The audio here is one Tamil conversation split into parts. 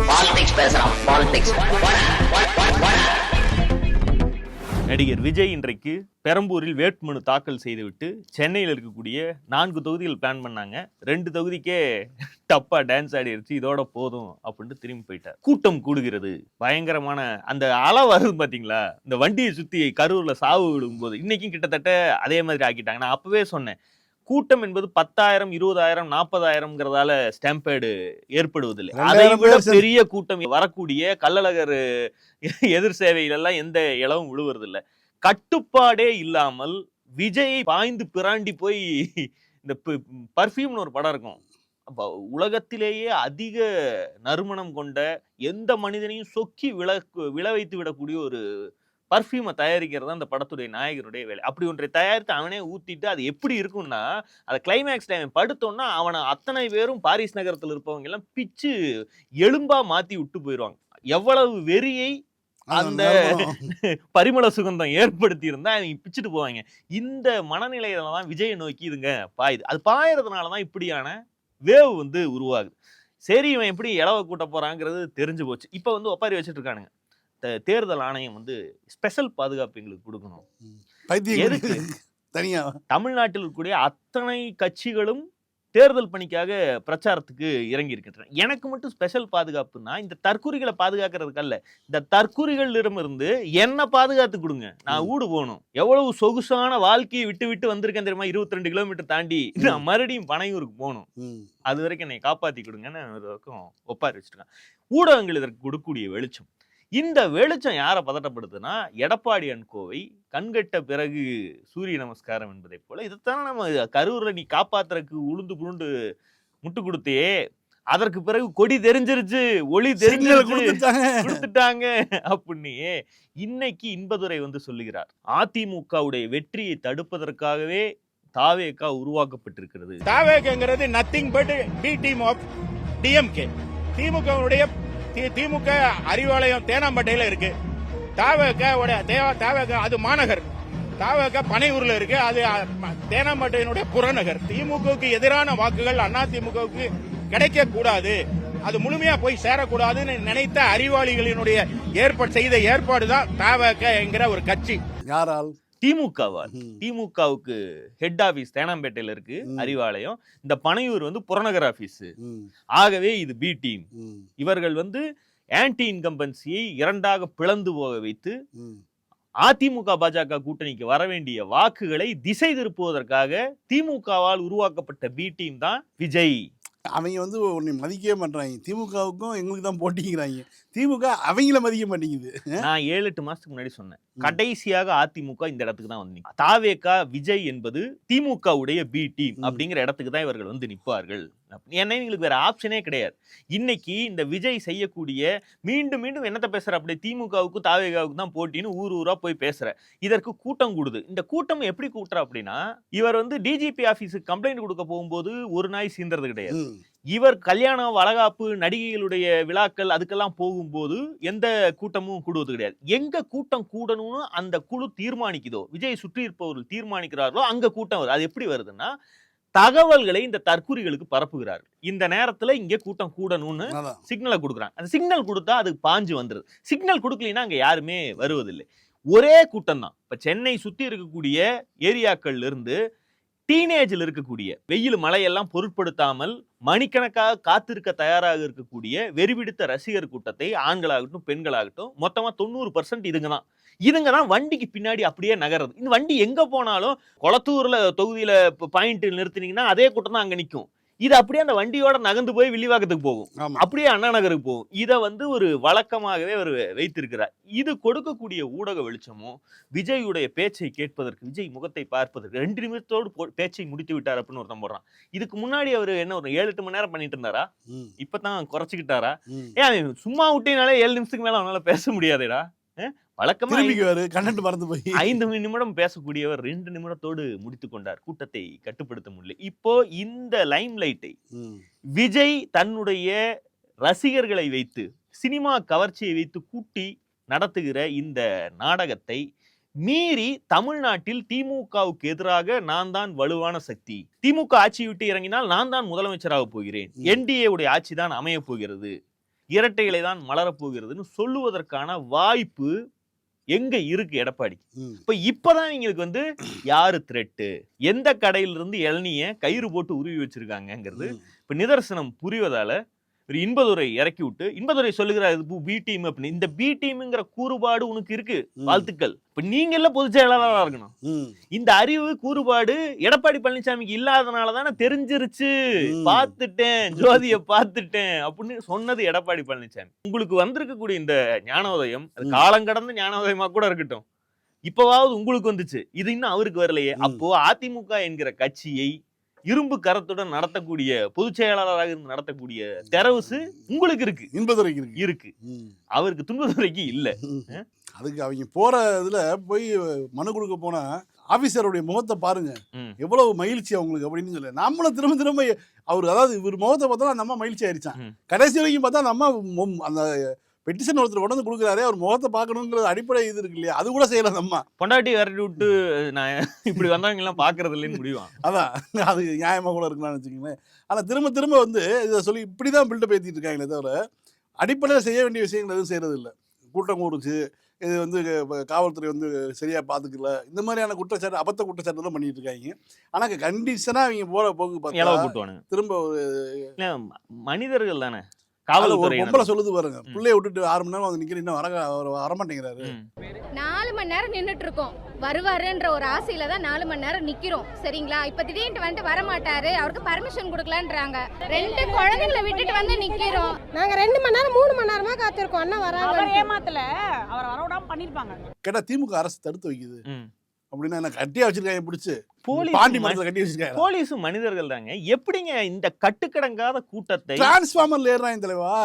பாலிடிக்ஸ் பேசுறான். பாலிடிக்ஸ். நடிகர் விஜய் இன்றைக்கு பெரம்பூரில் வேட்புமனு தாக்கல் செய்துவிட்டு சென்னையில் இருக்கக்கூடிய 4 தொகுதிகள் பிளான் பண்ணாங்க. 2 தொகுதிக்கே டப்பா டான்ஸ் ஆடிடுச்சு, இதோட போதும் அப்படின்ட்டு திரும்பி போயிட்டார். கூட்டம் கூடுகிறது, பயங்கரமான அந்த அலை வருது பாத்தீங்களா, இந்த வண்டியை சுத்தி கரூர்ல சாவு விடும்போது இன்னைக்கும் கிட்டத்தட்ட அதே மாதிரி ஆக்கிட்டாங்க. நான் அப்பவே சொன்னேன், கூட்டம் என்பது 10,000 20,000 40,000ங்கிறதால ஸ்டாம்பேடு ஏற்படுவதில்லை. அதை விட பெரிய கூட்டம் வரக்கூடிய கள்ளழகர் எதிர் சேவையிலெல்லாம் எந்த இளவும் விழுவதில்லை. கட்டுப்பாடே இல்லாமல் விஜய் பாய்ந்து பிராண்டி போய் இந்த பர்ஃபியூம்னு ஒரு படம் இருக்கும், உலகத்திலேயே அதிக நறுமணம் கொண்ட எந்த மனிதனையும் சொக்கி விழ வைத்து விடக்கூடிய ஒரு பர்ஃபியூமை தயாரிக்கிறது அந்த படத்துடைய நாயகருடைய வேலை. அப்படி ஒன்றை தயாரித்து அவனே ஊத்திட்டு அது எப்படி இருக்கும்னா, அதை கிளைமேக்ஸ் டைம் படுத்தோம்னா அவனை அத்தனை பேரும் பாரிஸ் நகரத்தில் இருப்பவங்க எல்லாம் பிச்சு எலும்பா மாத்தி விட்டு போயிடுவாங்க. எவ்வளவு வெறியை அந்த பரிமள சுகந்தம் ஏற்படுத்தி இருந்தா அவங்க பிச்சுட்டு போவாங்க. இந்த மனநிலையில தான் விஜயை நோக்கி இதுங்க பாயுது. அது பாயறதுனாலதான் இப்படியான வேவ் வந்து உருவாகுது. சரி, இவன் எப்படி இளவ கூட்ட போறாங்கிறது தெரிஞ்சு போச்சு. இப்ப வந்து ஒப்பாரி வச்சுட்டு இருக்கானுங்க. தேர்தல் ஆணையம் வந்து ஸ்பெஷல் பாதுகாப்பு எங்களுக்கு கொடுக்கணும். எதுக்கு? தனியா தமிழ்நாட்டில் இருக்கக்கூடிய அத்தனை கட்சிகளும் தேர்தல் பணிக்காக பிரச்சாரத்துக்கு இறங்கி இருக்கின்றன. எனக்கு மட்டும் ஸ்பெஷல் பாதுகாப்புனா இந்த தற்கொலைகளை பாதுகாக்கிறதுக்கு அல்ல, இந்த தற்கொலைகளிடமிருந்து என்ன பாதுகாத்து கொடுங்க, நான் ஊடு போகணும். எவ்வளவு சொகுசான வாழ்க்கையை விட்டு விட்டு வந்திருக்கேன் தெரியுமா, 22 கிலோமீட்டர் தாண்டி நான் மறுபடியும் பனையூருக்கு போகணும், அது வரைக்கும் என்னை காப்பாத்தி கொடுங்கன்னு ஒப்பாரி வச்சிருக்கேன். ஊடகங்கள் இதற்கு கொடுக்கக்கூடிய வெளிச்சம். இந்த வெளிச்சம் யாரை பதட்டப்படுதுன்னா, எடப்பாடி அண்ட் கோவை கண்கட்ட பிறகு சூரிய நமஸ்காரம் என்பதை போல இதைத்தானே நம்ம கரூர்ல நீ காப்பாத்துறதுக்கு உளுந்து புழுண்டு முட்டு கொடுத்தே, அதற்கு பிறகு கொடி தெரிஞ்சிருச்சு, ஒளி கொடுத்துட்டாங்க அப்படின்னு இன்னைக்கு இன்பதுரை வந்து சொல்லுகிறார். அதிமுகவுடைய வெற்றியை தடுப்பதற்காகவே தாவேகா உருவாக்கப்பட்டிருக்கிறது. தாவேகாங்கிறது nothing but B team of DMK. DMK Arivalayam தேனாம்பேட்டையில இருக்கு. தாவேகா அது மாநகர். தாவேகா பனையூர்ல இருக்கு, அது தேனாம்பேட்டையினுடைய புறநகர். திமுகவுக்கு எதிரான வாக்குகள் அதிமுகவுக்கு கிடைக்க கூடாது, அது முழுமையா போய் சேரக்கூடாதுன்னு நினைத்த அறிவாளிகளினுடைய செய்த ஏற்பாடுதான் தாவேகா என்கிற ஒரு கட்சி. யாரால்? திமுகவால். திமுகவுக்கு ஹெட் ஆபீஸ் தேனாம்பேட்டையில இருக்கு அறிவாலயம், இந்த பனையூர் வந்து புறநகர் ஆபீஸ். ஆகவே இது பி டீம். இவர்கள் வந்து ஆன்டி இன்கம்பன்சியை இரண்டாக பிளந்து போக வைத்து அதிமுக பாஜக கூட்டணிக்கு வர வேண்டிய வாக்குகளை திசை திருப்புவதற்காக திமுகவால் உருவாக்கப்பட்ட பி டீம் தான் விஜய். அவங்க வந்து உன்னை மதிக்கவே மாட்டாங்க. திமுகவுக்கும் எங்களுக்கு தான் போட்டிங்கிறாங்க. திமுக அவங்கள மதிக்க மாட்டேங்குது. நான் 7-8 மாசத்துக்கு முன்னாடி சொன்னேன், கடைசியாக அதிமுக இந்த இடத்துக்கு தான் வந்து தாவேகா விஜய் என்பது திமுக உடைய பி டீம் அப்படிங்கிற இடத்துக்கு தான் இவர்கள் வந்து நிற்பார்கள். ஏன்னா எங்களுக்கு வேற ஆப்ஷனே கிடையாது. இன்னைக்கு இந்த விஜய் செய்யக்கூடிய மீண்டும் மீண்டும் என்னத்த பேசுற, அப்படி திமுகவுக்கு தாவேகாவுக்கு தான் போட்டின்னு ஊர் ஊரா போய் பேசுற, இதற்கு கூட்டம் கூடுது. இந்த கூட்டம் எப்படி கூட்டுற அப்படின்னா, இவர் வந்து டிஜிபி ஆபீஸுக்கு கம்ப்ளைண்ட் கொடுக்க போகும்போது ஒரு நாய் சீந்தறது கிடையாது. இவர் கல்யாணம் வளகாப்பு நடிகைகளுடைய விழாக்கள் அதுக்கெல்லாம் போகும்போது எந்த கூட்டமும் கூடுவது கிடையாது. எங்க கூட்டம் கூடணும்னு அந்த குழு தீர்மானிக்குதோ, விஜய் சுற்றி இருப்பவர்கள் தீர்மானிக்கிறார்களோ அங்க கூட்டம் வருது. அது எப்படி வருதுன்னா, தகவல்களை இந்த தற்குறிகளுக்கு பரப்புகிறார்கள். இந்த நேரத்துல இங்க கூட்டம் கூடணும்னு சிக்னலை கொடுக்குறாங்க. அந்த சிக்னல் கொடுத்தா அது பாஞ்சு வந்துருது. சிக்னல் கொடுக்கலைன்னா அங்க யாருமே வருவதில்லை. ஒரே கூட்டம் தான். இப்ப சென்னை சுத்தி இருக்கக்கூடிய ஏரியாக்கள்ல இருந்து டீனேஜில் இருக்கக்கூடிய வெயில் மழையெல்லாம் பொருட்படுத்தாமல் மணிக்கணக்காக காத்திருக்க தயாராக இருக்கக்கூடிய வெறிபிடித்த ரசிகர் கூட்டத்தை ஆண்களாகட்டும் பெண்களாகட்டும் மொத்தமா 90% இதுங்க தான் வண்டிக்கு பின்னாடி அப்படியே நகர்றது. இந்த வண்டி எங்க போனாலும் கொளத்தூர்ல தொகுதியில பாயிண்ட் நிறுத்தினீங்கன்னா அதே கூட்டம் தான் அங்க நிற்கும். இது அப்படியே அந்த வண்டியோட நகர்ந்து போய் வில்லிவாக்கத்துக்கு போகும், அப்படியே அண்ணா நகருக்கு போகும். இதை வந்து ஒரு வழக்கமாகவே அவர் வைத்திருக்கிறார். இது கொடுக்கக்கூடிய ஊடக வெளிச்சமும் விஜயுடைய பேச்சை கேட்பதற்கு, விஜய் முகத்தை பார்ப்பதற்கு 2 நிமிஷத்தோடு பேச்சை முடித்து விட்டார் அப்படின்னு ஒருத்தன் போடுறான். இதுக்கு முன்னாடி அவர் என்ன ஒரு 7-8 மணி நேரம் பண்ணிட்டு இருந்தாரா? இப்பதான் குறைச்சிக்கிட்டாரா? ஏன் சும்மா விட்டினாலே 7 நிமிஷத்துக்கு மேல அவனால பேச முடியாதேடா. வழக்கமா 5 நிமிடம் பேசக்கூடியவர் 2 நிமிடத்தோடு முடித்துக் கொண்டார். கூட்டத்தை கட்டுப்படுத்த முடியல. இப்போ இந்த லைம் லைட்டை விஜய் தன்னுடைய ரசிகர்களை வைத்து, சினிமா கவர்ச்சியை வைத்து கூட்டி நடத்துகிற இந்த நாடகத்தை மீறி தமிழ்நாட்டில் திமுகவுக்கு எதிராக நான் தான் வலுவான சக்தி, திமுக ஆட்சி விட்டு இறங்கினால் நான் தான் முதலமைச்சராக போகிறேன், என்டிஏ உடைய ஆட்சி தான் அமைய போகிறது இரட்டை இலை தான் மலரப்போகிறதுன்னு சொல்லுவதற்கான வாய்ப்பு எங்க இருக்கு எடப்பாடி? இப்பதான் எங்களுக்கு வந்து யாரு த்ரெட்டு, எந்த கடையில இருந்து இளநிய கயிறு போட்டு உருவி வச்சிருக்காங்கிறது இப்ப நிதர்சனம் புரிவதால ஒரு இன்பதுரை இறக்கி விட்டு, இன்பதுரை சொல்லுகிறார் பி டீம் அப்படின்னு. இந்த பி டீம்ங்கிற கூறுபாடு உனக்கு இருக்கு, வாழ்த்துக்கள். இப்ப நீங்க எல்லாம் பொதுச் செயலாளரா இருக்கணும். இந்த அறிவு கூறுபாடு எடப்பாடி பழனிசாமிக்கு இல்லாதனாலதானே தெரிஞ்சிருச்சு, பார்த்துட்டேன் ஜோதிய பார்த்துட்டேன் அப்படின்னு சொன்னது எடப்பாடி பழனிசாமி. உங்களுக்கு வந்திருக்கக்கூடிய இந்த ஞானோதயம் காலங்கடந்த ஞானோதயமா கூட இருக்கட்டும், இப்பவாவது உங்களுக்கு வந்துச்சு, இது இன்னும் அவருக்கு வரலையே. அப்போ அதிமுக என்கிற கட்சியை இரும்பு கரத்துடன் நடத்தக்கூடிய பொதுச் செயலாளராக இருந்து நடத்தக்கூடிய தெரவுசு உங்களுக்கு இருக்கு, இன்பதுரைக்கு இருக்கு. அவருக்கு துன்பதுரைக்கு இல்ல. அதுக்கு அவங்க போற இதுல போய் மனு கொடுக்க போனா ஆபீசருடைய முகத்தை பாருங்க, எவ்வளவு மகிழ்ச்சி அவங்களுக்கு அப்படின்னு சொல்லி நம்மளும் திரும்ப திரும்ப அவரு, அதாவது இவர் முகத்தை பார்த்தா அந்த அம்மா மகிழ்ச்சி ஆயிடுச்சான். கடைசி வரைக்கும் பார்த்தா அந்த அம்மா அந்த பெட்டிஷன் ஒருத்தர் கொண்டு வந்து கொடுக்குறாரு, அவர் முகத்தை பார்க்கணுங்கிற அடிப்படை இது இருக்கு இல்லையா, அது கூட செய்யலாம். அம்மா பொண்டாட்டி விரட்டி விட்டு நான் இப்படி வந்தவங்க எல்லாம் பாக்குறது இல்லைன்னு முடியும். அதான் அது நியாயமா கூட இருக்கலாம்னு வச்சுக்கோங்களேன். ஆனா திரும்ப திரும்ப வந்து இதை சொல்லி இப்படிதான் பில்டப் ஏற்றிட்டு இருக்காங்களே தவிர அடிப்படையில் செய்ய வேண்டிய விஷயங்கள் எதுவும் செய்யறது இல்லை. கூட்டம் கூடுச்சு, இது வந்து காவல்துறை வந்து சரியா பாத்துக்கல, இந்த மாதிரியான குற்றச்சாட்டு, அபத்த குற்றச்சாட்டு தான் பண்ணிட்டு இருக்காங்க. ஆனா கண்டிஷனா அவங்க போற போக்கு பார்த்தா திரும்ப மனிதர்கள் தானே. ஒரு பொம்பளை சொல்லுது பாருங்க, பிள்ளைய விட்டுட்டு 6 மணி நேரம் வந்து நிக்கிற, இன்னும் வரமாட்டேங்கிறாரு. 4 மணி நேரம் நின்னுட்டு இருக்கோம், வருவாருன்ற ஒரு ஆசையில தான் 4 மணி நேரம் நிக்கிறோம். சரிங்களா, இப்ப திடீர்னு வந்துட்டு வரமாட்டாரு, அவருக்கு பர்மிஷன் கொடுக்கலன்றாங்க. 2 குழந்தைகளை விட்டுட்டு வந்து நிக்கிறோம். நாங்க 2 மணி நேரம் 3 மணி நேரமா காத்திருக்கோம். அண்ணா வராங்க, ஏமாத்தல, அவர் வரவிடாம பண்ணிருப்பாங்க. கேட்டா திமுக அரசு தடுத்து வைக்குது அப்படின்னா என்ன கட்டியா வச்சிருக்காங்க, பிடிச்சு பாண்டி மரத்துல கட்டி வச்சிருக்காங்க. போலீஸும் மனிதர்கள் தாங்க. எப்படிங்க இந்த கட்டுக்கடங்காத கூட்டத்தை டிரான்ஸ்ஃபார்மர்ல ஏறாங்க தலைவா,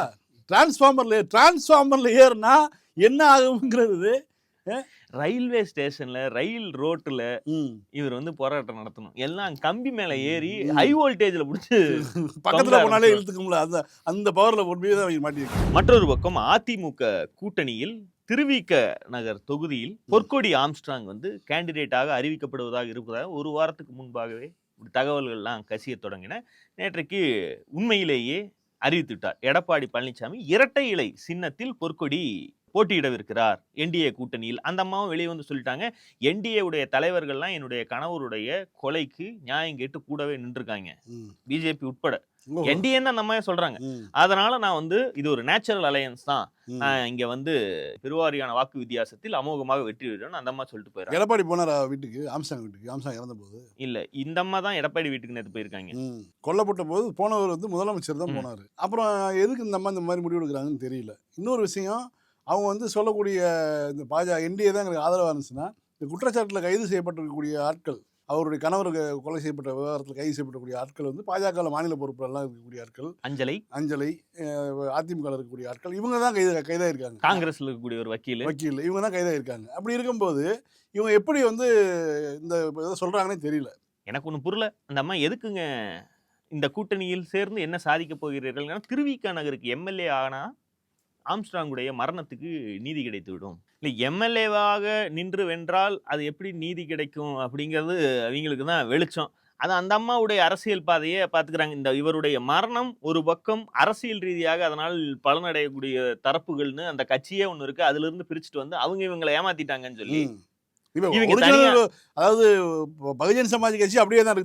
டிரான்ஸ்ஃபார்மர்ல ஏறினா என்ன ஆகுங்கிறது. ரயில்வே ஸ்டேஷன்ல ரயில் ரோட்ல இவர் வந்து போராட்டம் நடத்தணும், எல்லாம் கம்பி மேல ஏறி ஹை வோல்டேஜ்ல புடிச்சு பக்கத்துல போனாலே இழுத்துக்கும்ல, அந்த பவர்ல போட்டு தான் மாட்டிருக்கு. மற்றொரு பக்கம் அதிமுக கூட்டணியில் திருவிக நகர் தொகுதியில் பொற்கொடி ஆம்ஸ்ட்ராங் வந்து கேண்டிடேட்டாக அறிவிக்கப்படுவதாக இருப்பதாக ஒரு வாரத்துக்கு முன்பாகவே தகவல்கள்லாம் கசிய தொடங்கின. நேற்றைக்கு உண்மையிலேயே அறிவித்துவிட்டார் எடப்பாடி பழனிசாமி. இரட்டை இலை சின்னத்தில் பொற்கொடி போட்டியிடவிருக்கிறார் என்டிஏ கூட்டணியில். அந்த அம்மாவும் வெளியே வந்து சொல்லிட்டாங்க, என்டிஏ உடைய தலைவர்கள்லாம் என்னுடைய கணவருடைய கொலைக்கு நியாயம் கேட்டு கூடவே நின்றுருக்காங்க, பிஜேபி உட்பட. என்டிஏன்னு அந்த அம்மா சொல்றாங்க. அதனால நான் வந்து இது ஒரு நேச்சுரல் அலையன்ஸ் தான், நான் இங்க வந்து பெருவாரியான வாக்கு வித்தியாசத்தில் அமோகமாக வெற்றி பெறுவேன் அந்த அம்மா சொல்லிட்டு போயிடுறாங்க. எடப்பாடி போனாரா வீட்டுக்கு, ஆம்ஸ்ட்ராங் வீட்டுக்கு? ஆம்ஸ்ட்ராங் இறந்த போது இல்ல, இந்த அம்மா தான் எடப்பாடி வீட்டுக்கு நேற்று போயிருக்காங்க. கொல்லப்பட்ட போது போனவர் வந்து முதலமைச்சர் தான் போனாரு. அப்புறம் எதுக்கு இந்த அம்மா இந்த மாதிரி முடிவு எடுக்கிறாங்கன்னு தெரியல. இன்னொரு விஷயம், அவங்க வந்து சொல்லக்கூடிய இந்த பாஜக என்டிஏ தான் எங்களுக்கு ஆதரவாக இருந்துச்சுன்னா, இந்த குற்றச்சாட்டில் கைது செய்யப்பட்டிருக்கக்கூடிய ஆட்கள், அவருடைய கணவருக்கு கொலை செய்யப்பட்ட விவகாரத்தில் கைது செய்யப்படக்கூடிய ஆட்கள் வந்து பாஜக மாநில பொறுப்புலாம் இருக்கக்கூடிய ஆட்கள், அஞ்சலை அதிமுக இருக்கக்கூடிய ஆட்கள், இவங்க தான் கைதாக இருக்காங்க. காங்கிரஸ்ல இருக்கக்கூடிய ஒரு வக்கீல் இவங்க தான் கைதாக இருக்காங்க. அப்படி இருக்கும்போது இவங்க எப்படி வந்து இந்த இதை சொல்றாங்கன்னே தெரியல. எனக்கு ஒன்றும் புரியல, அந்த அம்மா எதுக்குங்க இந்த கூட்டணியில் சேர்ந்து என்ன சாதிக்க போகிறீர்கள்? திருவிக நகருக்கு எம்எல்ஏ ஆனா ஆம்ஸ்ட்ராங்குடைய மரணத்துக்கு நீதி கிடைத்து விடும். இல்லை, எம்எல்ஏவாக நின்று வென்றால் அது எப்படி நீதி கிடைக்கும் அப்படிங்கிறது அவங்களுக்கு தான் வெளிச்சம். அது அந்த அம்மாவுடைய அரசியல் பாதையை பார்த்துக்கிறாங்க. இந்த இவருடைய மரணம் ஒரு பக்கம் அரசியல் ரீதியாக அதனால் பலனடையக்கூடிய தரப்புகள்னு அந்த கட்சியே ஒன்று இருக்கு, அதுல இருந்து பிரிச்சுட்டு வந்து அவங்க இவங்களை ஏமாத்திட்டாங்கன்னு சொல்லி அதாவது பகுஜன் சமாஜ் கட்சி அப்படியே தான்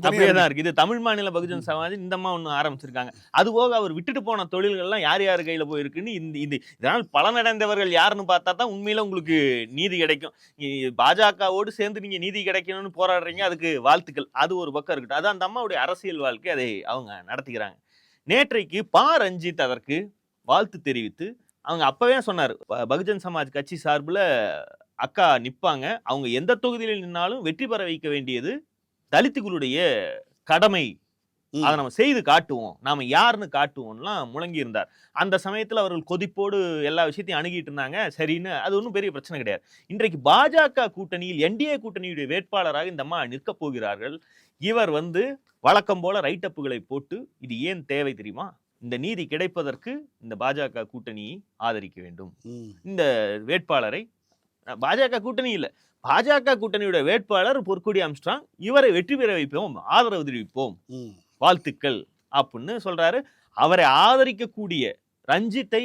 இருக்கு. இது தமிழ் மாநில பகுஜன் சமாஜ் இந்த அம்மா ஒண்ணு ஆரம்பிச்சிருக்காங்க. அதுபோக அவர் விட்டுட்டு போன தொழில்கள்லாம் யார் யார் கையில போயிருக்குன்னு இதனால் பலனடைந்தவர்கள் யாருன்னு பார்த்தா தான் உண்மையில உங்களுக்கு நீதி கிடைக்கும். பாஜகவோடு சேர்ந்து நீங்க நீதி கிடைக்கணும்னு போராடுறீங்க, அதுக்கு வாழ்த்துக்கள். அது ஒரு பக்கம் இருக்கட்டும், அது அந்த அம்மாவுடைய அரசியல் வாழ்க்கை, அதை அவங்க நடத்திக்கிறாங்க. நேற்றைக்கு ரஞ்சித் அதற்கு வாழ்த்து தெரிவித்து அவங்க அப்பவே சொன்னார், பகுஜன் சமாஜ் கட்சி சார்பில் அக்கா நிப்பாங்க, அவங்க எந்த தொகுதியில் நின்னாலும் வெற்றி பெற வைக்க வேண்டியது தலித்துகளுடைய கடமை, அதை நம்ம செய்து காட்டுவோம், நாம யாருன்னு காட்டுவோம்லாம் முழங்கி இருந்தார். அந்த சமயத்தில் அவர்கள் கொதிப்போடு எல்லா விஷயத்தையும் அணுகிட்டு இருந்தாங்க. சரின்னு, அது ஒன்றும் பெரிய பிரச்சனை கிடையாது. இன்றைக்கு பாஜக கூட்டணியில் என்டிஏ கூட்டணியுடைய வேட்பாளராக இந்த அம்மா நிற்க போகிறார்கள். இவர் வந்து வழக்கம் போல ரைட்டப்புகளை போட்டு, இது ஏன் தேவை தெரியுமா, இந்த நீதி கிடைப்பதற்கு இந்த பாஜக கூட்டணியை ஆதரிக்க வேண்டும், இந்த வேட்பாளரை, பாஜக கூட்டணி இல்ல, பாஜக கூட்டணியுடைய வேட்பாளர் பொற்கொடி ஆம்ஸ்ட்ராங், இவரை வெற்றி பெற வைப்போம், ஆதரவு தெரிவிப்போம், வாழ்த்துக்கள் அப்படின்னு சொல்றாரு. அவரை ஆதரிக்கக்கூடிய ரஞ்சித்தை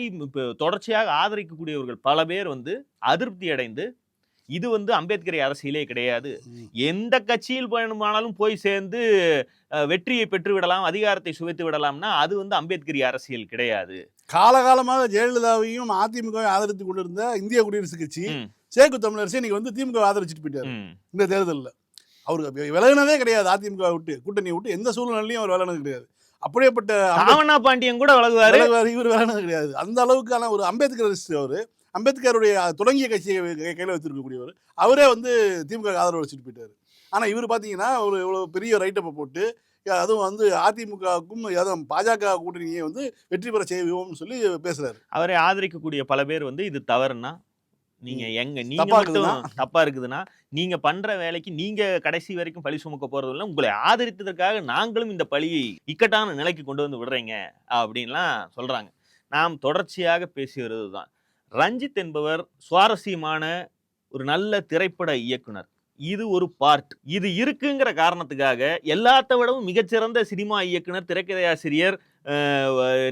தொடர்ச்சியாக ஆதரிக்கக்கூடியவர்கள் பல பேர் அதிருப்தி அடைந்து இது அம்பேத்கரை அரசியலே கிடையாது, எந்த கட்சியில் வேணுமானாலும் போய் சேர்ந்து வெற்றியை பெற்று விடலாம், அதிகாரத்தை சுவைத்து விடலாம்னா அது அம்பேத்கரி அரசியல் கிடையாது. காலகாலமாக ஜெயலலிதாவையும் அதிமுகவை ஆதரித்து கொண்டிருந்த இந்திய குடியரசு கட்சி சேக்கு தமிழரசு இன்னைக்கு திமுக ஆதரிச்சுட்டு போயிட்டாரு. இந்த தேர்தலில் அவருக்கு விலகினதே கிடையாது. அதிமுக விட்டு கூட்டணியை விட்டு எந்த சூழ்நிலையும் அவர் விலகினது கிடையாது. அப்படியேப்பட்ட ராவணா பாண்டியன் கூட விலகுவாரு, இவர் விலகினது கிடையாது. அந்த அளவுக்கான ஒரு அம்பேத்கரிஸ்ட் அவர். அம்பேத்கருடைய தொடங்கிய கட்சியை கையில் வச்சிருக்கக்கூடியவர். அவரே திமுக ஆதரவு வச்சுட்டு போயிட்டாரு. ஆனால் இவர் பார்த்தீங்கன்னா ஒரு இவ்வளோ பெரிய ரைட்டப்பை போட்டு அதுவும் அதிமுகவுக்கும் பாஜக கூட்டணியை வெற்றி பெற செய்வோம்னு சொல்லி பேசுறாரு. அவரை ஆதரிக்கக்கூடிய பல பேர் இது தவறுனா நீங்க மட்டும் தப்பா இருக்குதுன்னா நீங்க பண்ற வேலைக்கு நீங்க கடைசி வரைக்கும் பழி சுமக்க போறது இல்லை, உங்களை ஆதரித்ததற்காக நாங்களும் இந்த பழியை இக்கட்டான நிலைக்கு கொண்டு விடுறீங்க அப்படின்லாம் சொல்றாங்க. நாம் தொடர்ச்சியாக பேசி வருவதுதான். ரஞ்சித் என்பவர் சுவாரஸ்யமான ஒரு நல்ல திரைப்பட இயக்குனர். இது ஒரு பார்ட். இது இருக்குங்கிற காரணத்துக்காக எல்லாத்த விடவும் மிகச்சிறந்த சினிமா இயக்குனர், திரைக்கதையாசிரியர்,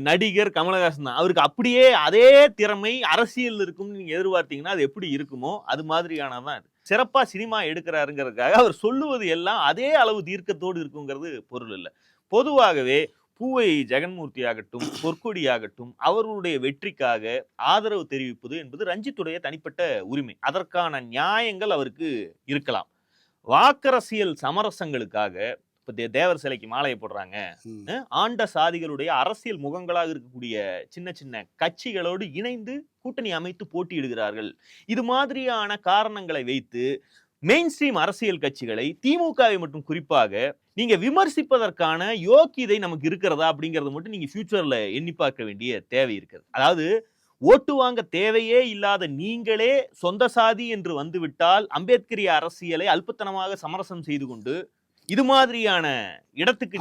நடிகர் கமலஹாசன் தான். அவருக்கு அப்படியே அதே திறமை அரசியல் இருக்கும்னு நீங்க எதிர்பார்த்தீங்கன்னா அது எப்படி இருக்குமோ அது மாதிரியானதான் இது. சிறப்பா சினிமா எடுக்கிறாருங்கிறதுக்காக அவர் சொல்லுவது எல்லாம் அதே அளவு தீர்க்கத்தோடு இருக்குங்கிறது பொருள் இல்லை. பொதுவாகவே பூவை ஜெகன்மூர்த்தி ஆகட்டும், பொற்கொடி ஆகட்டும், அவர்களுடைய வெற்றிக்காக ஆதரவு தெரிவிப்பது என்பது ரஞ்சித்துடைய தனிப்பட்ட உரிமை. அதற்கான நியாயங்கள் அவருக்கு இருக்கலாம். வாக்கரசியல் சமரசங்களுக்காக இப்ப தேவர் சிலைக்கு மாலையை போடுறாங்க, ஆண்ட சாதிகளுடைய அரசியல் முகங்களாக இருக்கக்கூடிய சின்ன சின்ன கட்சிகளோடு இணைந்து கூட்டணி அமைத்து போட்டியிடுகிறார்கள். இது மாதிரியான காரணங்களை வைத்து மெயின் ஸ்ட்ரீம் அரசியல் கட்சிகளை, திமுகவை மட்டும் குறிப்பாக நீங்க விமர்சிப்பதற்கான யோக்கியதை நமக்கு இருக்கிறதா அப்படிங்கறத மட்டும் நீங்க ஃபியூச்சர்ல எண்ணி பார்க்க வேண்டிய தேவை இருக்குது. அதாவது ஓட்டு வாங்க தேவையே இல்லாத நீங்களே சொந்த சாதி என்று வந்துவிட்டால் அம்பேத்கரிய அரசியலை அல்பத்தனமாக சமரசம் செய்து கொண்டு இது மாதிரியான இடத்துக்கு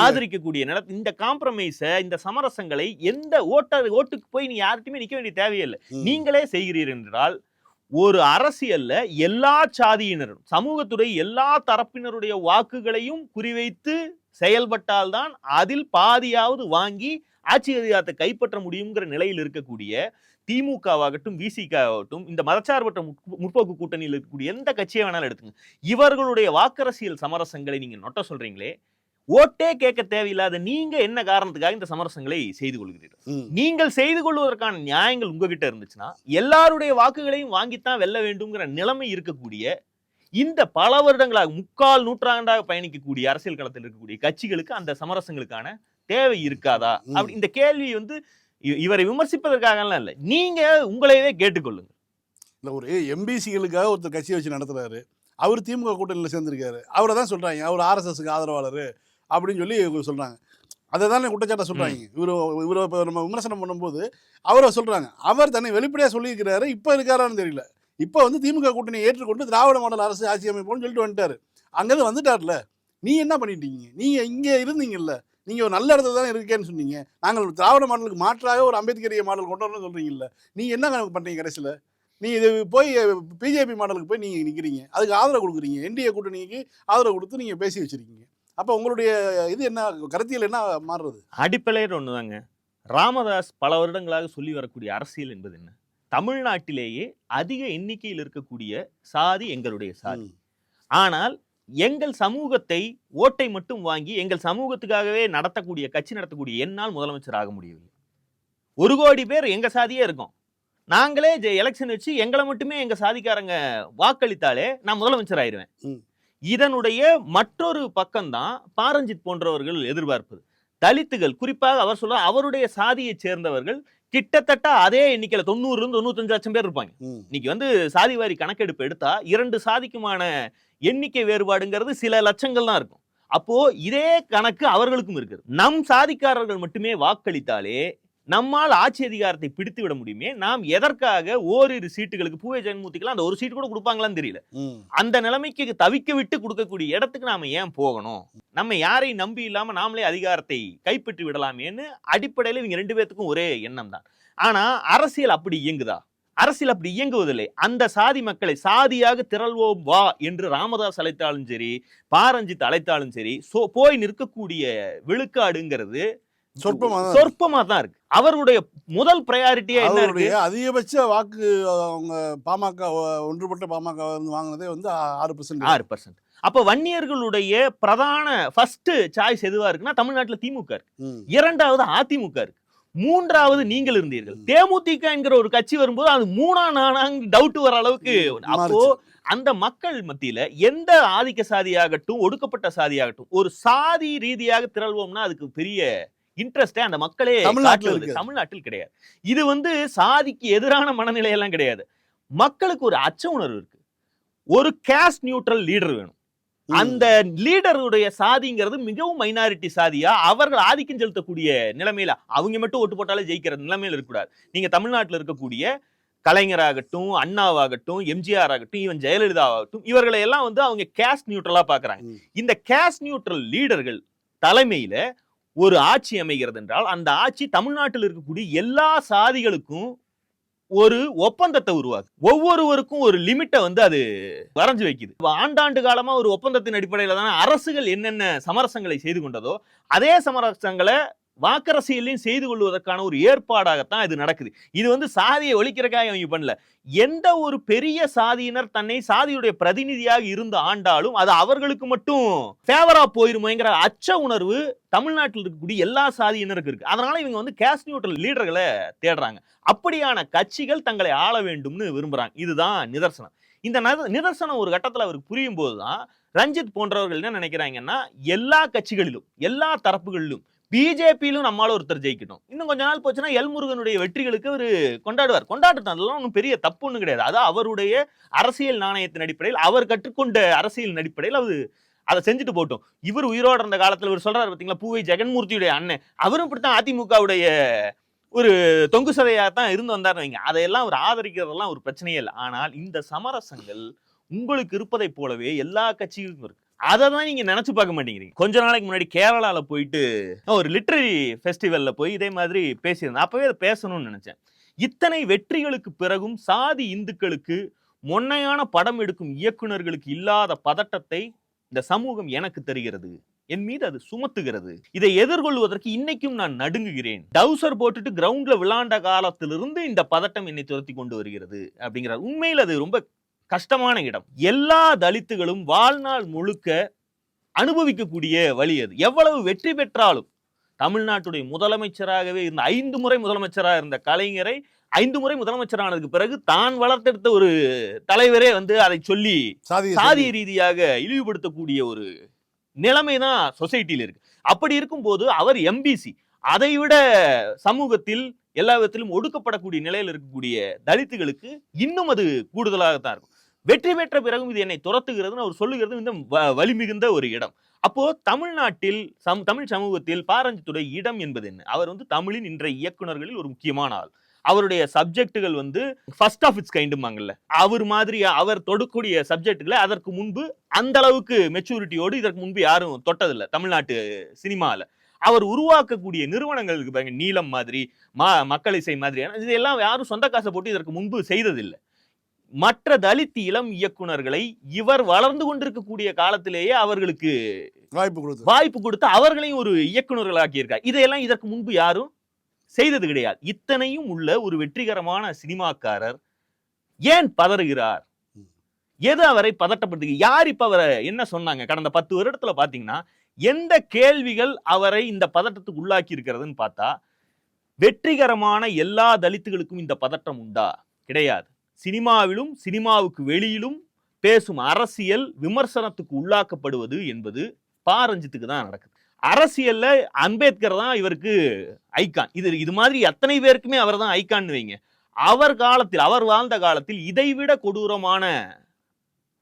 ஆதரிக்கக்கூடிய இந்த காம்ப்ரமைஸ, இந்த சமரசங்களை எந்த ஓட்டுக்கு போய் நீ யார்கிட்டயுமே நிக்க வேண்டிய தேவையில்லை, நீங்களே செய்கிறீர்கள் என்றால் ஒரு அரசியல்ல எல்லா சாதியினரும், சமூகத்துடைய எல்லா தரப்பினருடைய வாக்குகளையும் குறிவைத்து செயல்பட்டால்தான் அதில் பாதியாவது வாங்கி ஆட்சி அதிகாரத்தை கைப்பற்ற முடியுங்கிற நிலையில் இருக்கக்கூடிய திமுகவாகட்டும், விசிகாவாகட்டும், இந்த மதச்சார்பற்ற முற்போக்கு கூட்டணியில் இருக்கக்கூடிய எந்த கட்சியை வேணாலும் எடுத்துங்க, இவர்களுடைய வாக்கரசியல் சமரசங்களை நீங்க நொட்ட சொல்றீங்களே, ஓட்டே கேட்க தேவையில்லாத நீங்க என்ன காரணத்துக்காக இந்த சமரசங்களை செய்து கொள்கிறீர்கள்? நீங்கள் செய்து கொள்வதற்கான நியாயங்கள் உங்ககிட்ட இருந்துச்சுன்னா எல்லாருடைய வாக்குகளையும் வாங்கித்தான் வெல்ல வேண்டும்ங்கிற நிலைமை இருக்கக்கூடிய இந்த பல வருடங்களாக 3/4 நூற்றாண்டாக பயணிக்கக்கூடிய அரசியல் களத்தில் இருக்கக்கூடிய கட்சிகளுக்கு அந்த சமரசங்களுக்கான தேவை இருக்காதா? அப்படி இந்த கேள்வி இவரை விமர்சிப்பதற்காக இல்ல, நீங்க உங்களையே கேட்டுக்கொள்ளுங்க. இல்ல, ஒரு எம்பிசிகளுக்காக ஒருத்தர் கட்சியை வச்சு நடத்துறாரு, அவர் திமுக கூட்டணியில் சேர்ந்திருக்காரு, அவரை தான் சொல்றாங்க அவர் RSSக்கு ஆதரவாளர் அப்படின்னு சொல்லி சொல்றாங்க. அதை தானே குற்றச்சாட்டை சொல்றாங்க. இவரை நம்ம விமர்சனம் பண்ணும்போது அவரை சொல்றாங்க. அவர் தன்னை வெளிப்படையாக சொல்லியிருக்கிறாரு. இப்போ இருக்காரான்னு தெரியல. இப்போ திமுக கூட்டணியை ஏற்றுக்கொண்டு திராவிட மாடல் அரசு ஆட்சி அமைப்போம்னு சொல்லிட்டு வந்துட்டாரு. அங்கேருந்து வந்துட்டார்ல, நீ என்ன பண்ணிட்டீங்க? நீங்க இங்கே இருந்தீங்கல்ல, நீங்க ஒரு நல்ல இடத்துல தான் இருக்கேன்னு சொன்னீங்க. நாங்கள் திராவிட மாடலுக்கு மாற்றாக ஒரு அம்பேத்கரிய மாடல் கொண்டு வரணும்னு சொல்றீங்கல்ல, நீங்க என்ன பண்றீங்க? கடைசியில் நீ இது போய் பிஜேபி மாடலுக்கு போய் நீங்க நிற்கிறீங்க, அதுக்கு ஆதரவு கொடுக்குறீங்க, என்டிஏ கூட்டணிக்கு ஆதரவு கொடுத்து நீங்க பேசி வச்சிருக்கீங்க. அப்போ உங்களுடைய இது என்ன, கருத்தியல் என்ன மாறுறது? அடிப்படையில் ஒண்ணுதாங்க. ராமதாஸ் பல வருடங்களாக சொல்லி வரக்கூடிய அரசியல் என்பது என்ன? தமிழ்நாட்டிலேயே அதிக எண்ணிக்கையில் இருக்கக்கூடிய சாதி எங்களுடைய சாதி. ஆனால் எங்கள் சமூகத்தை ஓட்டை மட்டும் வாங்கி எங்கள் சமூகத்துக்காகவே நடத்தக்கூடிய கட்சி நடத்தக்கூடிய என்னால் முதலமைச்சர் ஆக முடியவில்லை. 1 கோடி பேர் எங்க சாதியே இருக்கோம், நாங்களே எலெக்ஷன் வச்சு எங்களை மட்டுமே எங்க சாதிக்காரங்க வாக்களித்தாலே நான் முதலமைச்சர் ஆயிடுவேன். இதனுடைய மற்றொரு பக்கம்தான் பாரஞ்சித் போன்றவர்கள் எதிர்பார்ப்பது. தலித்துகள், குறிப்பாக அவர் சொல்ற அவருடைய சாதியை சேர்ந்தவர்கள் கிட்டத்தட்ட அதே எண்ணிக்கையில 90-95 லட்சம் பேர் இருப்பாங்க. இன்னைக்கு சாதிவாரி கணக்கெடுப்பு எடுத்தா 2 சாதிக்குமான எண்ணிக்கை வேறுபாடுங்கிறது சில லட்சங்கள் தான் இருக்கும். அப்போ இதே கணக்கு அவர்களுக்கும் இருக்குது. நம் சாதிக்காரர்கள் மட்டுமே வாக்களித்தாலே நம்மால் ஆட்சி அதிகாரத்தை பிடித்து விட முடியுமே. நாம் எதற்காக ஓரிரு சீட்டுகளுக்கு, பூவை ஜெகன்மூர்த்திக்கெல்லாம் அந்த ஒரு சீட்டு கூட கொடுப்பாங்களான்னு தெரியல, அந்த நிலைமைக்கு தவிக்க விட்டு கொடுக்கக்கூடிய இடத்துக்கு நாம ஏன் போகணும்? நம்ம யாரையும் நம்பி இல்லாம நாமளே அதிகாரத்தை கைப்பற்றி விடலாமேன்னு அடிப்படையில் இவங்க 2 பேத்துக்கும் ஒரே எண்ணம் தான். ஆனா அரசியல் அப்படி இயங்குதா? அரசியல் அப்படி இயங்குவதில்லை. அந்த சாதி மக்களை சாதியாக திரள்வோம் வா என்று ராமதாஸ் அழைத்தாலும் சரி, பாரஞ்சித் அழைத்தாலும் சரி, போய் நிற்கக்கூடிய விழுக்காடுங்கிறது சொற்பமா தான் இருக்கு. அவருடைய முதல் பிரையாரிட்டியா என்ன இருக்கு? அதிகபட்ச வாக்கு அவங்க பாமக ஒன்றுபட்ட பாமக வாங்கினதே வந்து 6%. 6%. அப்ப வன்னியர்களுடைய பிரதான ஃபர்ஸ்ட் சாய்ஸ் எதுவா இருக்குன்னா தமிழ்நாட்டுல திமுக இருக்கு, இரண்டாவது அதிமுக இருக்கு, மூன்றாவது நீங்கள் இருந்தீர்கள். தேமுதிக என்கிற ஒரு கட்சி வரும்போது அது மூணா நானாங்க டவுட் வர அளவுக்கு. அப்போ அந்த மக்கள் மத்தியில எந்த ஆதிக்க சாதியாகட்டும் ஒடுக்கப்பட்ட சாதியாகட்டும் ஒரு சாதி ரீதியாக திரள்வோம்னா அதுக்கு பெரிய இன்ட்ரெஸ்டே அந்த மக்களே தமிழ்நாட்டில் கிடையாது. இது வந்து சாதிக்கு எதிரான மனநிலையெல்லாம் கிடையாது. மக்களுக்கு ஒரு அச்ச உணர்வு இருக்கு. ஒரு கேஸ்ட் நியூட்ரல் லீடர் வேணும். அந்த லீடருடைய சாதிங்கிறது மிகவும் மைனாரிட்டி சாதியா அவர்கள் ஆதிக்கம் செலுத்தக்கூடிய நிலைமையில அவங்க மட்டும் ஓட்டு போட்டாலே ஜெயிக்கிற நிலைமையில இருக்கக்கூடாது. நீங்க தமிழ்நாட்டில் இருக்கக்கூடிய கலைஞராகட்டும், அண்ணாவாகட்டும், எம்ஜிஆர் ஆகட்டும், ஈவன் ஜெயலலிதா ஆகட்டும், இவர்களை எல்லாம் வந்து அவங்க கேஸ்ட் நியூட்ரலா பாக்குறாங்க. இந்த கேஸ்ட் நியூட்ரல் லீடர்கள் தலைமையில ஒரு ஆட்சி அமைகிறது என்றால் அந்த ஆட்சி தமிழ்நாட்டில் இருக்கக்கூடிய எல்லா சாதிகளுக்கும் ஒரு ஒப்பந்தத்தை உருவாக்கு, ஒவ்வொருவருக்கும் ஒரு லிமிட்டை வந்து அது வரைஞ்சு வைக்குது. ஆண்டாண்டு காலமா ஒரு ஒப்பந்தத்தின் அடிப்படையில தானே அரசுகள் என்னென்ன சமரசங்களை செய்து கொண்டதோ அதே சமரசங்களை வாக்கரசியலையும் செய்து கொள்வதற்கான ஒரு ஏற்பாடாகத்தான் இது நடக்குது. இது வந்து சாதியை ஒழிக்கிறக்காக அவங்க பண்ணல. எந்த ஒரு பெரிய சாதியினர் தன்னை சாதியுடைய பிரதிநிதியாக இருந்து ஆண்டாலும் அது அவர்களுக்கு மட்டும் ஃபேவரா போயிருமோங்கிற அச்ச உணர்வு தமிழ்நாட்டில் இருக்கக்கூடிய எல்லா சாதியினருக்கு இருக்கு. அதனால இவங்க வந்து கேஸ்ட் நியூட்ரல் லீடர்களை தேடுறாங்க. அப்படியான கட்சிகள் தங்களை ஆள வேண்டும்னு விரும்புறாங்க. இதுதான் நிதர்சனம். இந்த நிதர்சனம் ஒரு கட்டத்தில் அவருக்கு புரியும் போதுதான் ரஞ்சித் போன்றவர்கள் என்ன நினைக்கிறாங்கன்னா எல்லா கட்சிகளிலும் எல்லா தரப்புகளிலும் பிஜேபியிலும் நம்மளால ஒருத்தர் ஜெயிக்கணும். இன்னும் கொஞ்ச நாள் போச்சுன்னா எல்முருகனுடைய வெற்றிகளுக்கு அவர் கொண்டாடுவார். அதெல்லாம் ஒன்றும் பெரிய தப்பு ஒன்றும் கிடையாது. அது அவருடைய அரசியல் நாணயத்தின் அடிப்படையில் அவர் கற்றுக்கொண்ட அரசியல் அடிப்படையில் அவர் அதை செஞ்சுட்டு போட்டோம். இவர் உயிரோட இருந்த காலத்தில் இவர் சொல்றாரு பார்த்தீங்களா, பூவை ஜெகன்மூர்த்தியுடைய அண்ணன் அவரும் இப்படித்தான் அதிமுகவுடைய ஒரு தொங்கு சதையாகத்தான் இருந்து வந்தார் வைங்க. அதையெல்லாம் அவர் ஆதரிக்கிறதெல்லாம் ஒரு பிரச்சனையே இல்லை. ஆனால் இந்த சமரசங்கள் உங்களுக்கு இருப்பதை போலவே எல்லா கட்சிகளுக்கும் இருக்கு. அதை தான் நீங்க நினைச்சு பார்க்க மாட்டேங்கிறீங்க. கொஞ்ச நாளைக்கு முன்னாடி கேரளால போயிட்டு ஒரு லிட்டரரி ஃபெஸ்டிவல்ல போய் இதே மாதிரி பேசியிருந்தேன். அப்பவே அதை பேசணும்னு நினைச்சேன். இத்தனை வெற்றிகளுக்கு பிறகும் சாதி இந்துக்களுக்கு மொன்னையான படம் எடுக்கும் இயக்குனர்களுக்கு இல்லாத பதட்டத்தை இந்த சமூகம் எனக்கு தருகிறது, என் மீது அது சுமத்துகிறது. இதை எதிர்கொள்வதற்கு இன்னைக்கும் நான் நடுங்குகிறேன். டவுசர் போட்டுட்டு கிரவுண்ட்ல விளையாண்ட காலத்திலிருந்து இந்த பதட்டம் என்னை துரத்தி கொண்டு வருகிறது அப்படிங்கிறார். உண்மையில் அது ரொம்ப கஷ்டமான இடம். எல்லா தலித்துகளும் வாழ்நாள் முழுக்க அனுபவிக்கக்கூடிய வழி அது. எவ்வளவு வெற்றி பெற்றாலும் தமிழ்நாட்டுடைய முதலமைச்சராகவே இருந்த 5 முறை முதலமைச்சராக இருந்த கலைஞரை 5 முறை முதலமைச்சரானதுக்கு பிறகு தான் வளர்த்தெடுத்த ஒரு தலைவரே வந்து அதை சொல்லி சாதி ரீதியாக இழிவுபடுத்தக்கூடிய ஒரு நிலைமை தான் சொசைட்டியில் இருக்கு. அப்படி இருக்கும்போது அவர் எம்பிசி, அதை விட சமூகத்தில் எல்லா விதத்திலும் ஒடுக்கப்படக்கூடிய நிலையில் இருக்கக்கூடிய தலித்துகளுக்கு இன்னும் அது கூடுதலாகத்தான் இருக்கும். வெற்றி பெற்ற பிறகும் இது என்னை துரத்துகிறதுன்னு அவர் சொல்லுகிறது இந்த வலிமிகுந்த ஒரு இடம். அப்போ தமிழ்நாட்டில் தமிழ் சமூகத்தில் பாரஞ்சித்துடைய இடம் என்பது என்ன? அவர் வந்து தமிழின் இன்றைய இயக்குனர்களில் ஒரு முக்கியமான ஆள். அவருடைய சப்ஜெக்டுகள் வந்து ஃபர்ஸ்ட் ஆஃப் இட்ஸ் கைண்டுமாங்கல்ல, அவர் மாதிரி அவர் தொடக்கூடிய சப்ஜெக்டுகளை அதற்கு முன்பு அந்த அளவுக்கு மெச்சூரிட்டியோடு இதற்கு முன்பு யாரும் தொட்டதில்லை தமிழ்நாட்டு சினிமாவில். அவர் உருவாக்கக்கூடிய நிறுவனங்களுக்கு பாருங்க, நீலம் மாதிரி மக்கள் இசை மாதிரி இதெல்லாம் யாரும் சொந்த காசை போட்டு இதற்கு முன்பு செய்ததில்லை. மற்ற தலித் இளம் இயக்குனர்களை இவர் வளர்ந்து கொண்டிருக்கக்கூடிய காலத்திலேயே அவர்களுக்கு வாய்ப்பு கொடுத்து அவர்களையும் ஒரு இயக்குனர்களாக்கி இருக்கார். இதையெல்லாம் இதற்கு முன்பு யாரும் செய்தது கிடையாது. இத்தனையும் உள்ள ஒரு வெற்றிகரமான சினிமாக்காரர் ஏன் பதறுகிறார்? எது அவரை பதட்டப்படுத்து? யார் இப்ப அவரை என்ன சொன்னாங்க? கடந்த 10 வருடத்துல பாத்தீங்கன்னா எந்த கேள்விகள் அவரை இந்த பதட்டத்துக்கு உள்ளாக்கி இருக்கிறதுன்னு பார்த்தா, வெற்றிகரமான எல்லா தலித்துகளுக்கும் இந்த பதட்டம் உண்டா? கிடையாது. சினிமாவிலும் சினிமாவுக்கு வெளியிலும் பேசும் அரசியல் விமர்சனத்துக்கு உள்ளாக்கப்படுவது என்பது பாரஞ்சித்துக்கு தான் நடக்குது. அரசியல்ல அம்பேத்கர் தான் இவருக்கு ஐகான். இது மாதிரி அத்தனை பேருக்குமே அவர் தான் ஐகான் வைங்க. அவர் வாழ்ந்த காலத்தில் இதைவிட கொடூரமான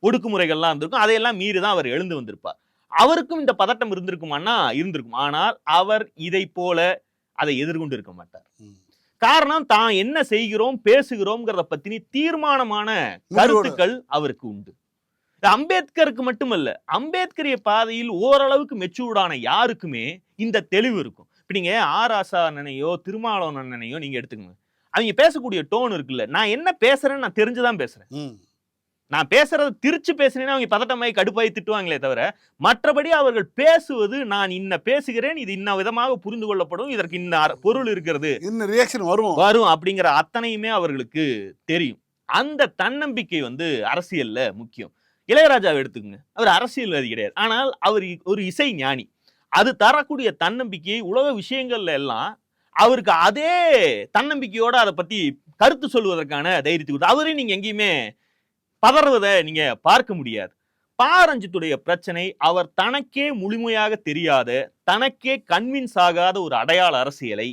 ஒடுக்குமுறைகள்லாம் இருந்திருக்கும். அதையெல்லாம் மீறிதான் அவர் எழுந்து வந்திருப்பார். அவருக்கும் இந்த பதட்டம் இருந்திருக்குமானா இருந்திருக்கும். ஆனால் அவர் இதை போல அதை எதிர்கொண்டு இருக்க மாட்டார். காரணம், தான் என்ன செய்கிறோம் பேசுகிறோம்ங்கிறத பத்தினி தீர்மானமான கருத்துக்கள் அவருக்கு உண்டு. அம்பேத்கருக்கு மட்டுமல்ல, அம்பேத்கரிய பாதையில் ஓரளவுக்கு மெச்சூர்டான யாருக்குமே இந்த தெளிவு இருக்கும். இப்ப நீங்க ஆராசா அண்ணனையோ திருமாவளவன் அண்ணனையோ நீங்க எடுத்துக்கோங்க. அவங்க பேசக்கூடிய டோன் இருக்குல்ல, நான் என்ன பேசுறேன்னு நான் தெரிஞ்சுதான் பேசுறேன். நான் பேசுறத திருச்சி பேசினேன்னா அவங்க பதட்டமாய் கடுப்பாய் திட்டுவாங்களே தவிர மற்றபடி அவர்கள் பேசுவது நான் இன்ன பேசுகிறேன், இது இன்ன விதமாக புரிந்து கொள்ளப்படும், இதற்கு இன்ன பொருள் இருக்கிறது, இன்னும் ரியாக்ஷன் வரும் அப்படிங்கிற அத்தனையுமே அவர்களுக்கு தெரியும். அந்த தன்னம்பிக்கை அரசியல்ல முக்கியம். இளையராஜாவை எடுத்துக்கங்க, அவர் அரசியல்வாதி கிடையாது, ஆனால் அவர் ஒரு இசை ஞானி. அது தரக்கூடிய தன்னம்பிக்கையை உலக விஷயங்கள்ல எல்லாம் அவருக்கு அதே தன்னம்பிக்கையோட அதை பத்தி கருத்து சொல்வதற்கான தைரியத்தை அவரே நீங்க எங்கேயுமே பதறுவதை நீங்க பார்க்க முடியாது. பாரஞ்சித்துடைய பிரச்சனை அவர் தனக்கே முழுமையாக தெரியாத, தனக்கே கன்வின்ஸ் ஆகாத ஒரு அடையாள அரசியலை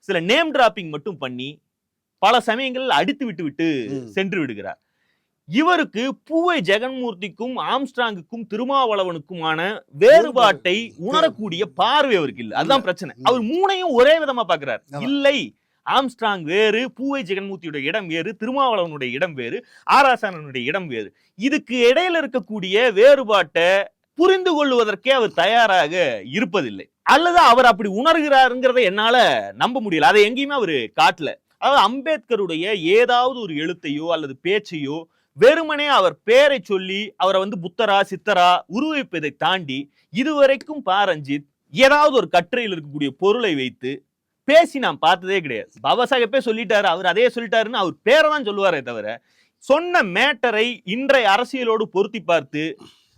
சில நேம் டிராப்பிங் மட்டும் பண்ணி பல சமயங்களில் அடித்து விட்டு சென்று விடுகிறார். இவருக்கு பூவை ஜெகன்மூர்த்திக்கும் ஆம்ஸ்ட்ராங்குக்கும் திருமாவளவனுக்குமான வேறுபாட்டை உணரக்கூடிய பார்வை அவருக்கு இல்லை. அதுதான் பிரச்சனை. அவர் மூணையும் ஒரே விதமா பாக்குறார். இல்லை, ஆம்ஸ்ட்ராங் வேறு, பூவை ஜெகன்மூர்த்தியுடைய இடம் வேறு, திருமாவளவனுடைய இடம் வேறு, ஆராசானனுடைய இடம் வேறு. இதுக்கு இடையில இருக்கக்கூடிய வேறுபாட்டை புரிந்து கொள்வதற்கே அவர் தயாராக இருப்பதில்லை. அல்லது அவர் அப்படி உணர்கிறாருங்கிறத என்னால நம்ப முடியல. அதை எங்கேயுமே அவரு காட்டல. அதாவது அம்பேத்கருடைய ஏதாவது ஒரு எழுத்தையோ அல்லது பேச்சையோ வெறுமனே அவர் பேரை சொல்லி அவரை புத்தரா சித்தரா உருவகிப்பதை தாண்டி இதுவரைக்கும் பாரஞ்சித் ஏதாவது ஒரு கட்டுரையில் இருக்கக்கூடிய பொருளை வைத்து பேசி நாம் பார்த்ததே கிடையாது. பாபாசாஹேப்பே சொல்லிட்டாரு, அவர் அதே சொல்லிட்டாருன்னு அவர் பேரை தான் சொல்லுவாரே தவிர சொன்ன மேட்டரை இன்றைய அரசியலோடு பொருத்தி பார்த்து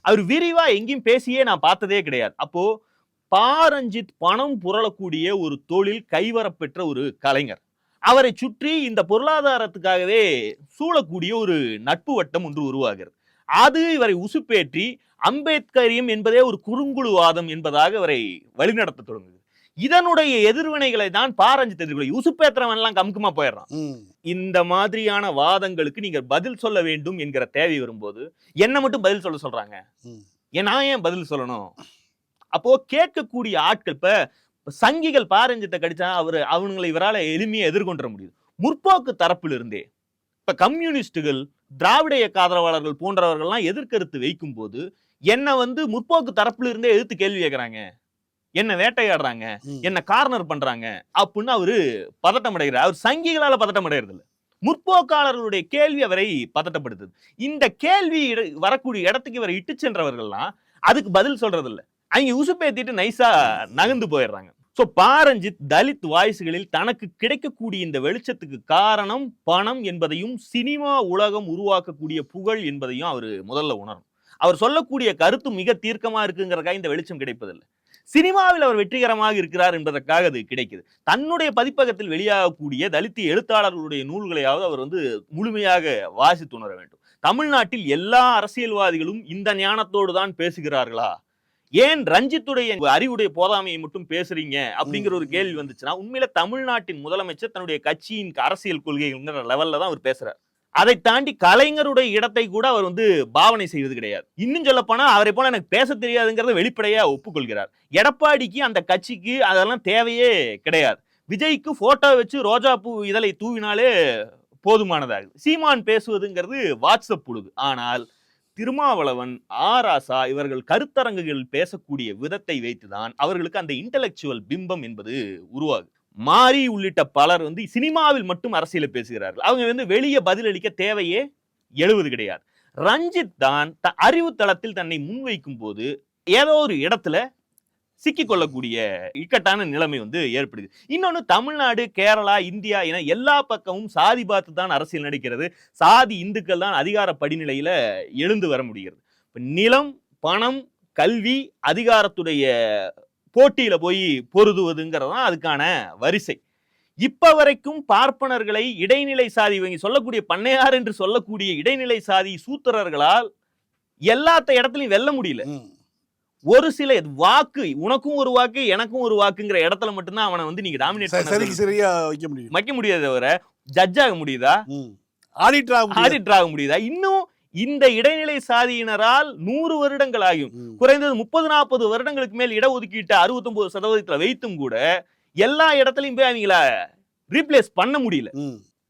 அவர் விரிவா எங்கேயும் பேசியே நான் பார்த்ததே கிடையாது. அப்போ பாரஞ்சித் பணம் புரளக்கூடிய ஒரு தொழில் கைவரப்பெற்ற ஒரு கலைஞர். அவரை சுற்றி இந்த பொருளாதாரத்துக்காகவே சூழக்கூடிய ஒரு நட்பு வட்டம் ஒன்று உருவாகிறது. அது இவரை உசுப்பேற்றி அம்பேத்கரியம் என்பதே ஒரு குறுங்குழுவாதம் என்பதாக இவரை வழிநடத்த தொடங்குது. இதனுடைய எதிர்வினைகளை தான் பாரஞ்சித் எதிர்கொள்ள உசுப்பேத்திரவன் எல்லாம் கமுக்கமா போயிடுறான். இந்த மாதிரியான வாதங்களுக்கு நீங்க பதில் சொல்ல வேண்டும் என்கிற தேவை வரும்போது என்ன மட்டும் பதில் சொல்றாங்க. நான் ஏன் பதில் சொல்லணும்? அப்போ கேட்கக்கூடிய ஆட்கள் இப்ப சங்கிகள் பாரஞ்சித்தை கடிச்சா அவங்களை இவரால் எளிமையா எதிர்கொண்டுற முடியுது. முற்போக்கு தரப்பில் இருந்தே இப்ப கம்யூனிஸ்டுகள், திராவிட இயக்க ஆதரவாளர்கள் போன்றவர்கள்லாம் எதிர்கருத்து வைக்கும் போது என்ன முற்போக்கு தரப்புல இருந்தே எதிர்த்து கேள்வி கேட்கறாங்க, என்ன வேட்டையாடுறாங்க, என்ன கார்னர் பண்றாங்க அப்படின்னு அவரு பதட்டம் அடைகிறார். அவர் சங்கிகளால பதட்டம் அடைகிறது இல்லை, முற்போக்காளர்களுடைய கேள்வி அவரை பதட்டப்படுத்துது. இந்த கேள்வி வரக்கூடிய இடத்துக்கு இவரை இட்டு சென்றவர்கள்லாம் அதுக்கு பதில் சொல்றது இல்லை, அவங்க உசுப்பேத்திட்டு நைஸா நகர்ந்து போயிடுறாங்க. சோ பாரஞ்சித் தலித் வாய்ஸ்களில் தனக்கு கிடைக்கக்கூடிய இந்த வெளிச்சத்துக்கு காரணம் பணம் என்பதையும் சினிமா உலகம் உருவாக்கக்கூடிய புகழ் என்பதையும் அவர் முதல்ல உணரும். அவர் சொல்லக்கூடிய கருத்து மிக தீர்க்கமா இருக்குங்கிறதுக்காக இந்த வெளிச்சம் கிடைப்பதில்லை. சினிமாவில் அவர் வெற்றிகரமாக இருக்கிறார் என்பதற்காக அது கிடைக்குது. தன்னுடைய பதிப்பகத்தில் வெளியாகக்கூடிய தலித் எழுத்தாளர்களுடைய நூல்களையாவது அவர் முழுமையாக வாசித்து உணர வேண்டும். தமிழ்நாட்டில் எல்லா அரசியல்வாதிகளும் இந்த ஞானத்தோடு தான் பேசுகிறார்களா? ஏன் ரஞ்சித்துடைய அறிவுடைய போதாமையை மட்டும் பேசுறீங்க அப்படிங்கிற ஒரு கேள்வி வந்துச்சுன்னா உண்மையில தமிழ்நாட்டின் முதலமைச்சர் தன்னுடைய கட்சியின் அரசியல் கொள்கைங்கிற லெவல்ல தான் அவர் பேசுறார். அதை தாண்டி கலைஞருடைய இடத்தை கூட அவர் பாவனை செய்வது கிடையாது. இன்னும் சொல்ல போனா அவரை போல எனக்கு பேச தெரியாதுங்கிறத வெளிப்படையா ஒப்புக்கொள்கிறார். எடப்பாடிக்கு அந்த கட்சிக்கு அதெல்லாம் தேவையே கிடையாது. விஜய்க்கு போட்டோ வச்சு ரோஜா பூ இதழை தூவினாலே போதுமானதாகுது. சீமான் பேசுவதுங்கிறது வாட்ஸ்அப் புழுது. ஆனால் திருமாவளவன், ஆராசா இவர்கள் கருத்தரங்குகள் பேசக்கூடிய விதத்தை வைத்துதான் அவர்களுக்கு அந்த இன்டெலெக்சுவல் பிம்பம் என்பது உருவாகுது. மாரி உள்ளிட்ட பலர் சினிமாவில் மட்டும் அரசியலை பேசுகிறார்கள். அவங்க வெளியே பதிலளிக்க தேவையே எழுவது கிடையாது. ரஞ்சித் தான் அறிவு தளத்தில் தன்னை முன்வைக்கும் போது ஏதோ ஒரு இடத்துல சிக்கிக்கொள்ளக்கூடிய இக்கட்டான நிலைமை ஏற்படுது. இன்னொன்னு, தமிழ்நாடு, கேரளா, இந்தியா என எல்லா பக்கமும் சாதி பார்த்து தான் அரசியல் நடக்கிறது. சாதி இந்துக்கள் தான் அதிகார படிநிலையில எழுந்து வர முடிகிறது. நிலம், பணம், கல்வி, அதிகாரத்துடைய போட்டியில போய் பொருதுவதுங்கிறதான் அதுக்கான வரிசை. இப்ப வரைக்கும் பார்ப்பனர்களை இடைநிலை சாதி சொல்லக்கூடிய பண்ணையார் என்று சொல்லக்கூடிய இடைநிலை சாதி சூத்திரர்களால் எல்லாத்த இடத்துலயும் வெல்ல முடியல. ஒரு சில வாக்கு, உனக்கும் ஒரு வாக்கு எனக்கும் ஒரு வாக்குங்கிற இடத்துல மட்டும்தான் அவனை நீங்க டாமினேட் வைக்க முடியாது. தவிர ஜட்ஜ் ஆக முடியுதா, ஆடிட்டர் ஆக முடியுதா? இன்னும் இந்த இடைநிலை சாதியினரால் 100 வருடங்கள் ஆகும், குறைந்தது 30-40 வருடங்களுக்கு மேல் இடஒதுக்கீட்டு 69% வைத்தும் கூட எல்லா இடத்துலயும் போய் அவங்கள ரீப்ளேஸ் பண்ண முடியல.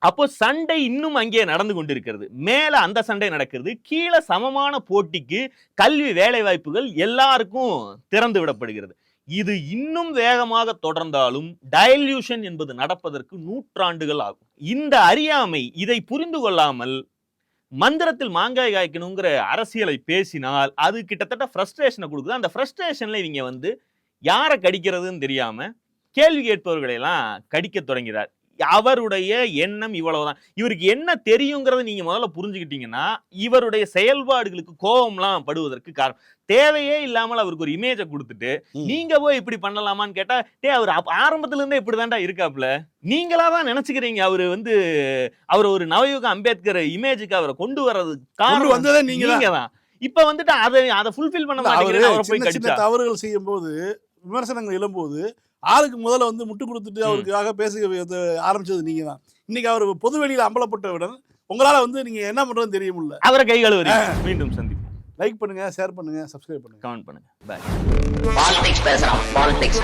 அப்போ சண்டை இன்னும் அங்கே நடந்து கொண்டிருக்கிறது. மேல அந்த சண்டை நடக்கிறது, கீழே சமமான போட்டிக்கு கல்வி வேலை வாய்ப்புகள் எல்லாருக்கும் திறந்து விடப்படுகிறது. இது இன்னும் வேகமாக தொடர்ந்தாலும் டைல்யூஷன் என்பது நடப்பதற்கு நூற்றாண்டுகள் ஆகும். இந்த அறியாமை, இதை புரிந்து கொள்ளாமல் மந்திரத்தில் மாங்காய் காய்க்கணுங்கிற அரசியலை பேசினால் அது கிட்டத்தட்ட ஃப்ரஸ்ட்ரேஷனை கொடுக்குது. அந்த ஃப்ரஸ்ட்ரேஷன்ல இவங்க வந்து யாரை கடிக்கிறதுன்னு தெரியாம கேள்வி கேட்பவர்களை எல்லாம் கடிக்க தொடங்கிறார். அவருடைய எண்ணம் இவ்வளவுதான். இவருக்கு என்ன தெரியுங்கிறத நீங்க முதல்ல புரிஞ்சுக்கிட்டீங்கன்னா இவருடைய செயல்பாடுகளுக்கு கோபம்லாம் படுவதற்கு காரணம். தேவையே இல்லாமல் அவருக்கு ஒரு இமேஜை கொடுத்துட்டு நீங்க போய் இப்படி பண்ணலாமான்னு கேட்டா அவர் ஆரம்பத்துல இருந்தே இப்படிதான்டா இருக்காப்ல, நீங்களா தான் நினைச்சுக்கிறீங்க. அவரு வந்து அவர் ஒரு நவயுக அம்பேத்கர் இமேஜுக்கு அவரை கொண்டு வர்றது காரணம் வந்ததே நீங்க தான். இப்ப வந்துட்டு அதை ஃபுல்ஃபில் பண்ண மாட்டேங்கிறீங்க. அவரை போய் கடிச்சா தவறுகள் செய்யும் போது விமர்சனங்கள் எழும்போது ஆளுக்கு முதல்ல வந்து முட்டு கொடுத்துட்டு அவருக்காக பேச ஆரம்பிச்சது நீங்க தான். இன்னைக்கு அவர் பொதுவெளியில் அம்பலப்பட்டவுடன் உங்களால வந்து நீங்க என்ன பண்றதுன்னு தெரிய முடியல. அவரை கை கழுவுறீங்க. மீண்டும் சந்திப்போம். லைக் பண்ணுங்க, ஷேர் பண்ணுங்க, சப்ஸ்கிரைப் பண்ணுங்க, கமெண்ட் பண்ணுங்க. பை. பாலிடிக்ஸ் பேசுறான். பாலிடிக்ஸ்